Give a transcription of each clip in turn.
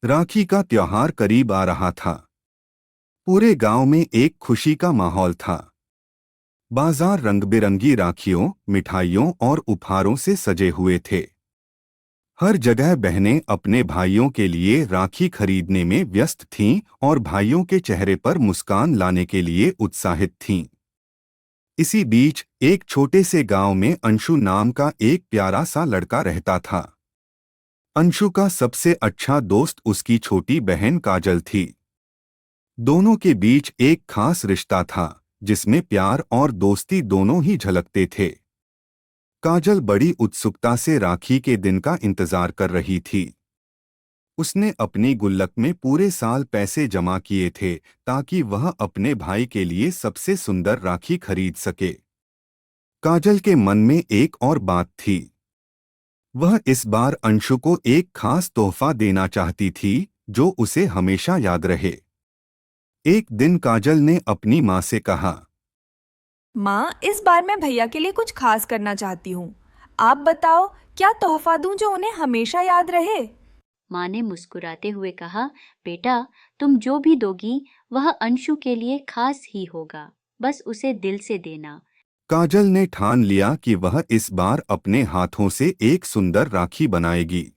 राखी का त्योहार करीब आ रहा था। पूरे गांव में एक खुशी का माहौल था। बाजार रंग-बिरंगी राखियों, मिठाइयों और उपहारों से सजे हुए थे। हर जगह बहनें अपने भाइयों के लिए राखी खरीदने में व्यस्त थीं और भाइयों के चेहरे पर मुस्कान लाने के लिए उत्साहित थीं। इसी बीच एक छोटे से गांव में अंशु नाम का एक प्यारा सा लड़का रहता था। अंशु का सबसे अच्छा दोस्त उसकी छोटी बहन काजल थी। दोनों के बीच एक खास रिश्ता था, जिसमें प्यार और दोस्ती दोनों ही झलकते थे। काजल बड़ी उत्सुकता से राखी के दिन का इंतजार कर रही थी। उसने अपनी गुल्लक में पूरे साल पैसे जमा किए थे ताकि वह अपने भाई के लिए सबसे सुंदर राखी खरीद सके। काजल के मन में एक और बात थी। वह इस बार अंशु को एक खास तोहफा देना चाहती थी, जो उसे हमेशा याद रहे। एक दिन काजल ने अपनी माँ से कहा, माँ, इस बार मैं भैया के लिए कुछ खास करना चाहती हूँ। आप बताओ, क्या तोहफा दूँ जो उन्हें हमेशा याद रहे? माँ ने मुस्कुराते हुए कहा, बेटा, तुम जो भी दोगी वह अंशु के लिए खास ही होगा। बस उसे दिल से देना। काजल ने ठान लिया कि वह इस बार अपने हाथों से एक सुंदर राखी बनाएगी।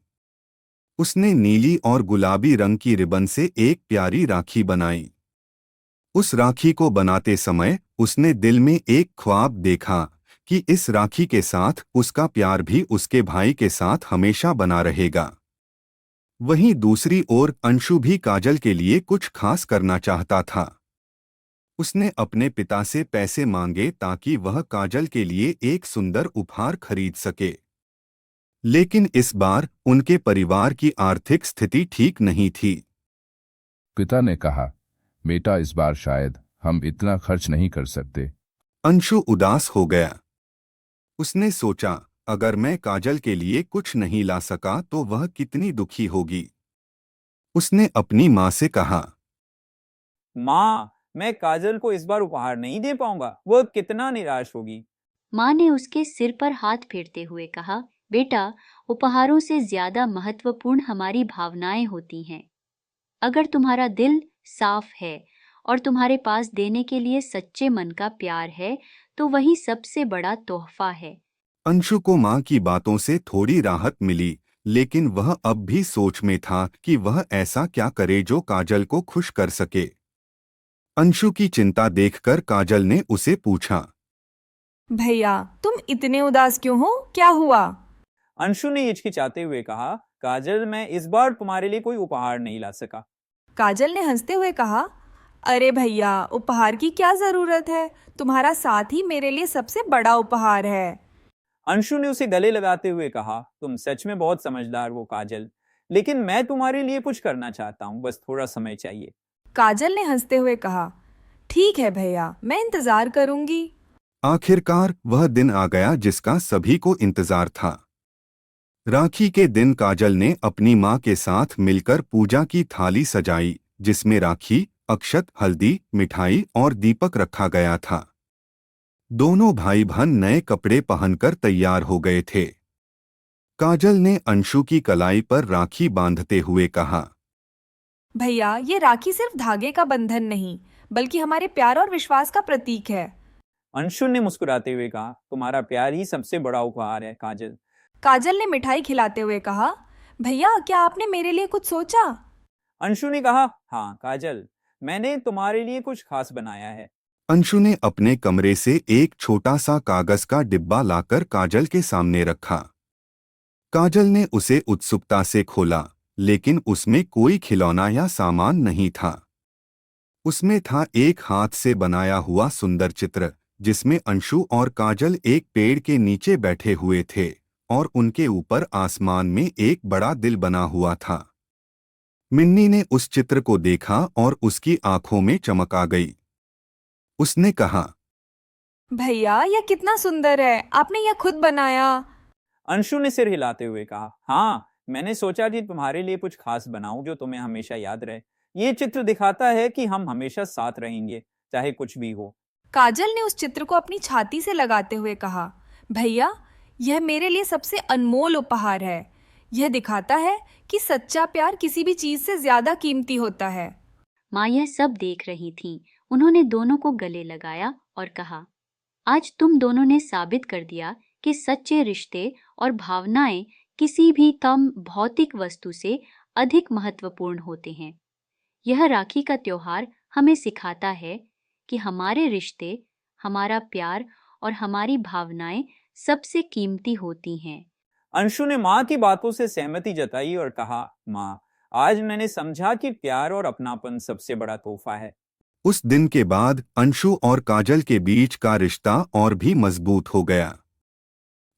उसने नीली और गुलाबी रंग की रिबन से एक प्यारी राखी बनाई। उस राखी को बनाते समय उसने दिल में एक ख्वाब देखा कि इस राखी के साथ उसका प्यार भी उसके भाई के साथ हमेशा बना रहेगा। वहीं दूसरी ओर अंशु भी काजल के लिए कुछ खास करना चाहता था। उसने अपने पिता से पैसे मांगे ताकि वह काजल के लिए एक सुंदर उपहार खरीद सके। लेकिन इस बार उनके परिवार की आर्थिक स्थिति ठीक नहीं थी। पिता ने कहा, बेटा, इस बार शायद हम इतना खर्च नहीं कर सकते। अंशु उदास हो गया। उसने सोचा, अगर मैं काजल के लिए कुछ नहीं ला सका तो वह कितनी दुखी होगी। उसने अपनी माँ से कहा, माँ, मैं काजल को इस बार उपहार नहीं दे पाऊंगा। वो कितना निराश होगी। माँ ने उसके सिर पर हाथ फेरते हुए कहा, बेटा, उपहारों से ज्यादा महत्वपूर्ण हमारी भावनाएं होती हैं। अगर तुम्हारा दिल साफ है और तुम्हारे पास देने के लिए सच्चे मन का प्यार है, तो वही सबसे बड़ा तोहफा है। अंशु को माँ की बातों से थोड़ी राहत मिली, लेकिन वह अब भी सोच में था कि वह ऐसा क्या करे जो काजल को खुश कर सके। अंशु की चिंता देखकर काजल ने उसे पूछा, भैया, तुम इतने उदास क्यों हो? क्या हुआ? अंशु ने हिचकिचाते हुए कहा, काजल, मैं इस बार तुम्हारे लिए कोई उपहार नहीं ला सका। काजल ने हंसते हुए कहा, अरे भैया, उपहार की क्या जरूरत है? तुम्हारा साथ ही मेरे लिए सबसे बड़ा उपहार है। अंशु ने उसे गले लगाते हुए कहा, तुम सच में बहुत समझदार हो काजल, लेकिन मैं तुम्हारे लिए कुछ करना चाहता हूँ। बस थोड़ा समय चाहिए। काजल ने हंसते हुए कहा, ठीक है भैया, मैं इंतजार करूंगी। आखिरकार वह दिन आ गया जिसका सभी को इंतजार था। राखी के दिन काजल ने अपनी माँ के साथ मिलकर पूजा की थाली सजाई, जिसमें राखी, अक्षत, हल्दी, मिठाई और दीपक रखा गया था। दोनों भाई बहन नए कपड़े पहनकर तैयार हो गए थे। काजल ने अंशु की कलाई पर राखी बांधते हुए कहा, भैया, ये राखी सिर्फ धागे का बंधन नहीं, बल्कि हमारे प्यार और विश्वास का प्रतीक है। अंशु ने मुस्कुराते हुए कहा, तुम्हारा प्यार ही सबसे बड़ा उपहार है काजल। काजल ने मिठाई खिलाते हुए कहा, भैया, क्या आपने मेरे लिए कुछ सोचा? अंशु ने कहा, हाँ काजल, मैंने तुम्हारे लिए कुछ खास बनाया है। अंशु ने अपने कमरे से एक छोटा सा कागज का डिब्बा लाकर काजल के सामने रखा। काजल ने उसे उत्सुकता से खोला, लेकिन उसमें कोई खिलौना या सामान नहीं था। उसमें था एक हाथ से बनाया हुआ सुंदर चित्र, जिसमें अंशु और काजल एक पेड़ के नीचे बैठे हुए थे और उनके ऊपर आसमान में एक बड़ा दिल बना हुआ था। मिन्नी ने उस चित्र को देखा और उसकी आंखों में चमक आ गई। उसने कहा, भैया, यह कितना सुंदर है! आपने यह खुद बनाया? अंशु ने सिर हिलाते हुए कहा, हाँ, मैंने सोचा कि तुम्हारे लिए कुछ खास बनाऊं जो तुम्हें हमेशा याद रहे। ये चित्र दिखाता है कि हम हमेशा साथ रहेंगे, चाहे कुछ भी हो। काजल ने उस चित्र को अपनी छाती से लगाते हुए कहा, भैया, यह मेरे लिए सबसे अनमोल उपहार है। यह दिखाता है कि सच्चा प्यार किसी भी चीज से ज्यादा कीमती होता है। माँ यह सब देख रही थीं। उन्होंने दोनों को गले लगाया और कहा, आज तुम दोनों ने साबित कर दिया कि सच्चे रिश्ते और भावनाएं किसी भी कम भौतिक वस्तु से अधिक महत्वपूर्ण होते हैं। यह राखी का त्योहार हमें सिखाता है कि हमारे रिश्ते, हमारा प्यार और हमारी भावनाएं सबसे कीमती होती हैं। अंशु ने माँ की बातों से सहमति जताई और कहा, माँ, आज मैंने समझा कि प्यार और अपनापन सबसे बड़ा तोहफा है। उस दिन के बाद अंशु और काजल के बीच का रिश्ता और भी मजबूत हो गया।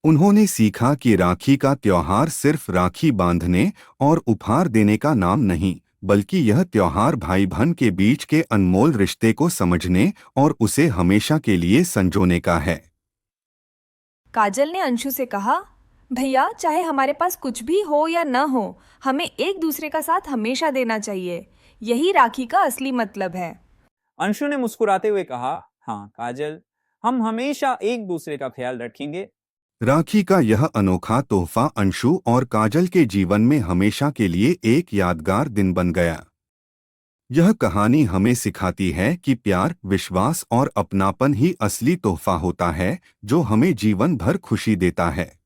उन्होंने सीखा कि राखी का त्योहार सिर्फ राखी बांधने और उपहार देने का नाम नहीं, बल्कि यह त्योहार भाई बहन के बीच के अनमोल रिश्ते को समझने और उसे हमेशा के लिए संजोने का है। काजल ने अंशु से कहा, भैया, चाहे हमारे पास कुछ भी हो या न हो, हमें एक दूसरे का साथ हमेशा देना चाहिए। यही राखी का असली मतलब है। अंशु ने मुस्कुराते हुए कहा, हाँ काजल, हम हमेशा एक दूसरे का ख्याल रखेंगे। राखी का यह अनोखा तोहफा अंशु और काजल के जीवन में हमेशा के लिए एक यादगार दिन बन गया। यह कहानी हमें सिखाती है कि प्यार, विश्वास और अपनापन ही असली तोहफा होता है जो हमें जीवन भर खुशी देता है।